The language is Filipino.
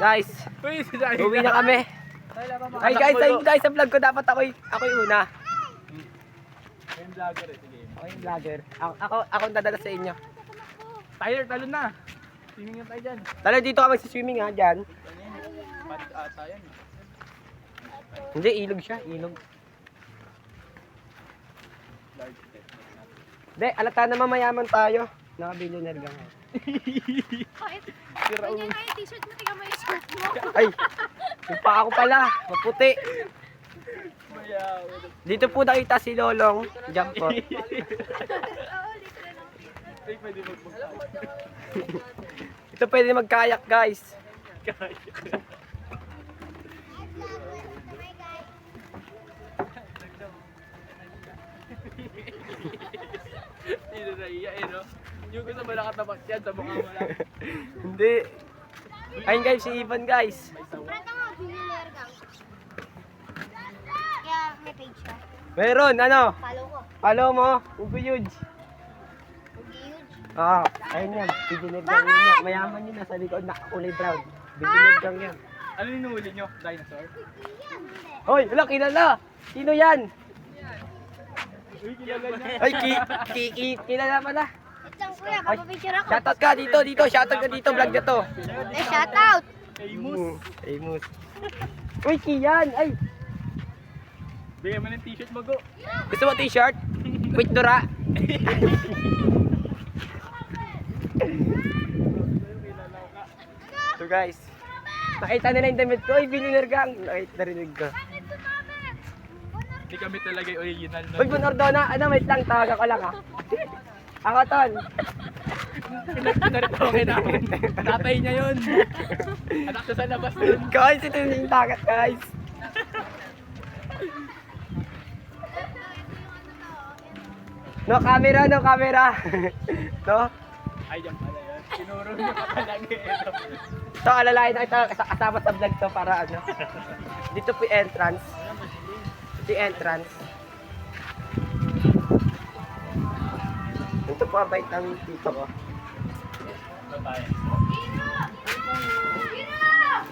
Guys, uwi na kami. Ay guys, sa vlog ko dapat ako yung una. Yung vlogger eh, sige. Ako yung vlogger. Ako ang dadala sa inyo. Tyler, talo na. Swimming na tayo dyan. Talo dito ka magsiswimming ha, dyan. Pad ata yan. Hindi, ilog siya, ilog. Hindi, alata naman mayaman tayo. Naka-billionaire lang. Ganyan nga yung t-shirt mo, tingnan mo yung shirt mo. Ay, yung pa ako pala, maputi. Dito po nakita si Lolong. Jump po. Oo, dito na lang. Ay, pwede magbukas. Ito pwede magkayak guys. Hindi na iya eh, no? Yung gusto mo nakatapak yan sa mukha mo lang. Hindi. Ayun guys, si Ivan guys. Prata mo, billionaire gang. Kaya may page siya. Meron, ano? Follow ko. Follow mo, Ugo Yudes. Huge. Ah, ayun yan. Billionaire gang yun yan. Mayaman yun, nasa likod na kulay brown. Billionaire gang yan. Ano yung nahuli nyo? Dinosaur? Hoy, wala, kilala. Sino yan? Uy, kilala niya. Ay, kilala pala. Itang kuya, papapicture ako. Shoutout ka dito, shoutout ka dito, vlog na to. Eh, shoutout. Amos. Amos. Uy, Kian, ay. Bigyan mo ng t-shirt mo, go. Gusto mo t-shirt? Wait, Dora. So guys, nakita nila yung damit ko. Ay, billionaire gang. Narinig ko. Hindi kami talaga yung original, no? Uy, Bonordona, ano, wait lang, tawag ako lang ha. Ako, Ton. Pinaritoke namin. Tatay niya yun. Anak siya sa labas dun. Guys, ito yung tagat, guys. No camera, no camera. No? Ay, yan pala yun. Sinuro niya pa talaga eh. So, alalahin na ito, kasama sa vlog to para ano. Dito po yung entrance. Ito yung entrance. Ito po ang bait ng tito ko. Bye-bye. Hero! Hero!